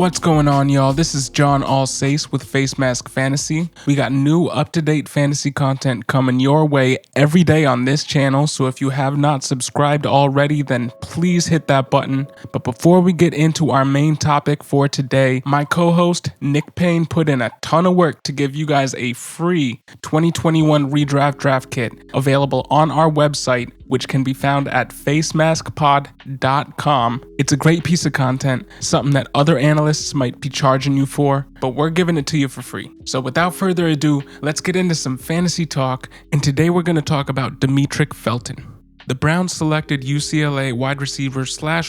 What's going on, y'all? This is John Alsace with Facemask Fantasy. We got new up-to-date fantasy content coming your way every day on this channel, so if you have not subscribed already, then please hit that button. But before we get into our main topic for today, my co-host Nick Payne put in a ton of work to give you guys a free 2021 Redraft draft kit available on our website, which can be found at facemaskpod.com. It's a great piece of content, something that other analysts might be charging you for, but we're giving it to you for free. So without further ado, let's get into some fantasy talk, and today we're going to talk about Demetric Felton. The Browns selected UCLA wide receiver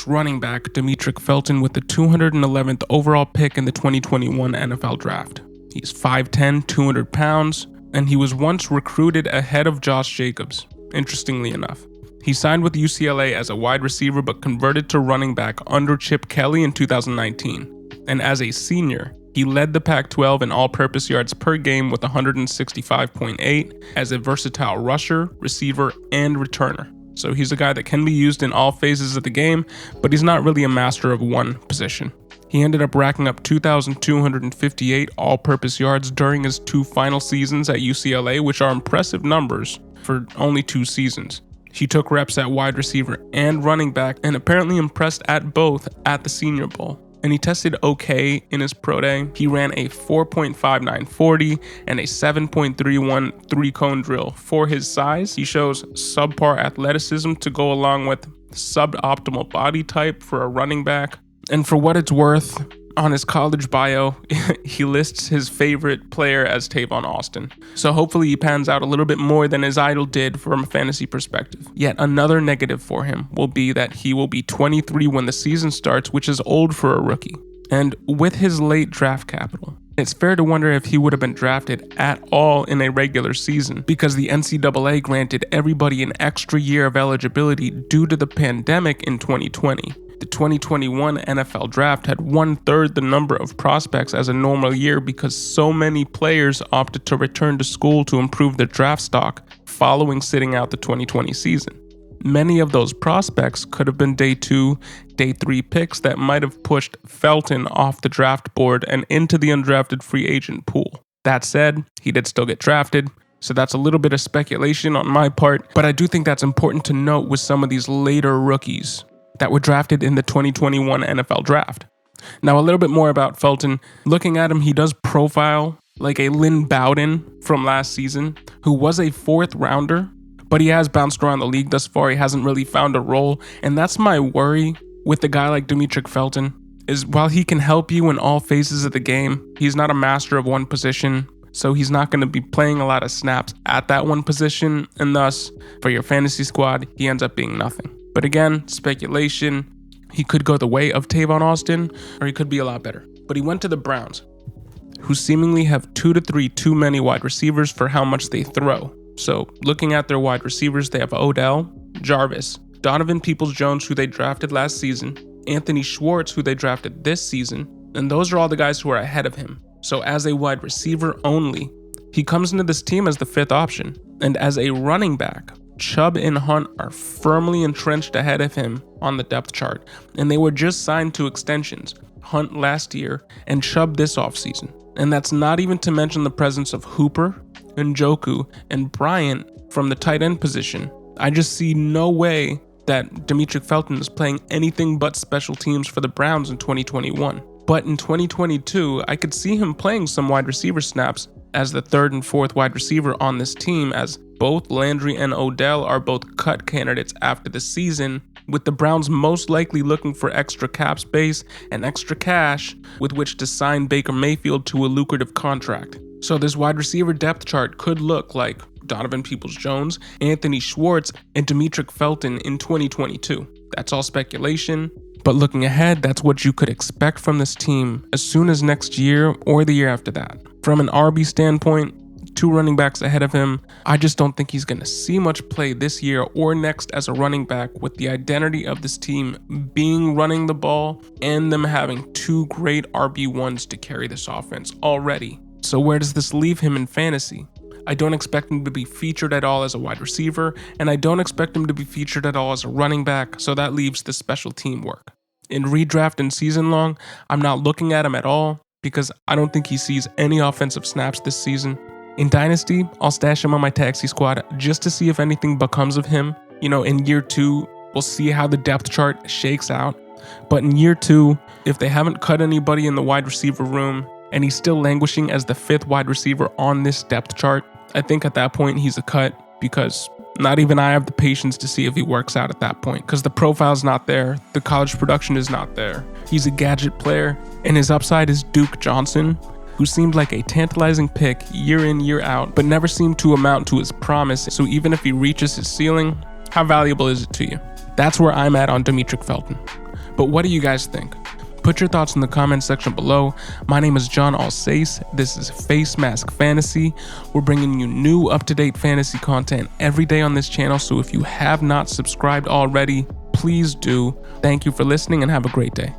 / running back Demetric Felton with the 211th overall pick in the 2021 NFL Draft. He's 5'10", 200 pounds, and he was once recruited ahead of Josh Jacobs, interestingly enough. He signed with UCLA as a wide receiver but converted to running back under Chip Kelly in 2019. And as a senior, he led the Pac-12 in all-purpose yards per game with 165.8 as a versatile rusher, receiver, and returner. So he's a guy that can be used in all phases of the game, but he's not really a master of one position. He ended up racking up 2,258 all-purpose yards during his two final seasons at UCLA, which are impressive numbers for only 2 seasons. He took reps at wide receiver and running back and apparently impressed at both at the Senior Bowl. And he tested okay in his pro day. He ran a 4.59 40 and a 7.31 3-cone drill. For his size, he shows subpar athleticism to go along with suboptimal body type for a running back. And for what it's worth, on his college bio, he lists his favorite player as Tavon Austin. So hopefully he pans out a little bit more than his idol did from a fantasy perspective. Yet another negative for him will be that he will be 23 when the season starts, which is old for a rookie. And with his late draft capital, it's fair to wonder if he would have been drafted at all in a regular season, because the NCAA granted everybody an extra year of eligibility due to the pandemic in 2020. The 2021 NFL Draft had 1/3 the number of prospects as a normal year because so many players opted to return to school to improve their draft stock following sitting out the 2020 season. Many of those prospects could have been day 2, day 3 picks that might have pushed Felton off the draft board and into the undrafted free agent pool. That said, he did still get drafted, so that's a little bit of speculation on my part, but I do think that's important to note with some of these later rookies that were drafted in the 2021 NFL Draft. Now, a little bit more about Felton. Looking at him, he does profile like a Lynn Bowden from last season, who was a 4th rounder, but he has bounced around the league thus far. He hasn't really found a role, and that's my worry with a guy like Demetric Felton, is while he can help you in all phases of the game, he's not a master of one position, so he's not going to be playing a lot of snaps at that one position, and thus, for your fantasy squad, he ends up being nothing. But again, speculation, he could go the way of Tavon Austin, or he could be a lot better. But he went to the Browns, who seemingly have 2 to 3 too many wide receivers for how much they throw. So looking at their wide receivers, they have Odell, Jarvis, Donovan Peoples-Jones, who they drafted last season, Anthony Schwartz, who they drafted this season, and those are all the guys who are ahead of him. So as a wide receiver only, he comes into this team as the 5th option. And as a running back, Chubb and Hunt are firmly entrenched ahead of him on the depth chart, and they were just signed to extensions, Hunt last year and Chubb this offseason. And that's not even to mention the presence of Hooper, Njoku, and Bryant from the tight end position. I just see no way that Demetric Felton is playing anything but special teams for the Browns in 2021. But in 2022, I could see him playing some wide receiver snaps as the 3rd and 4th wide receiver on this team, as both Landry and Odell are both cut candidates after the season, with the Browns most likely looking for extra cap space and extra cash with which to sign Baker Mayfield to a lucrative contract. So this wide receiver depth chart could look like Donovan Peoples-Jones, Anthony Schwartz, and Demetric Felton in 2022. That's all speculation, but looking ahead, that's what you could expect from this team as soon as next year or the year after that. From an RB standpoint, 2 running backs ahead of him, I just don't think he's going to see much play this year or next as a running back, with the identity of this team being running the ball and them having 2 great RB1s to carry this offense already. So where does this leave him in fantasy? I don't expect him to be featured at all as a wide receiver, and I don't expect him to be featured at all as a running back, so that leaves the special team work. In redraft and season long, I'm not looking at him at all because I don't think he sees any offensive snaps this season. In Dynasty, I'll stash him on my taxi squad just to see if anything becomes of him. In year 2, we'll see how the depth chart shakes out. But in year 2, if they haven't cut anybody in the wide receiver room and he's still languishing as the 5th wide receiver on this depth chart, I think at that point he's a cut, because not even I have the patience to see if he works out at that point, because the profile's not there, the college production is not there. He's a gadget player, and his upside is Duke Johnson, who seemed like a tantalizing pick year in, year out, but never seemed to amount to his promise. So even if he reaches his ceiling, how valuable is it to you? That's where I'm at on Demetric Felton. But what do you guys think? Put your thoughts in the comment section below. My name is John Alsace. This is Facemask Fantasy. We're bringing you new up-to-date fantasy content every day on this channel, so if you have not subscribed already, please do. Thank you for listening and have a great day.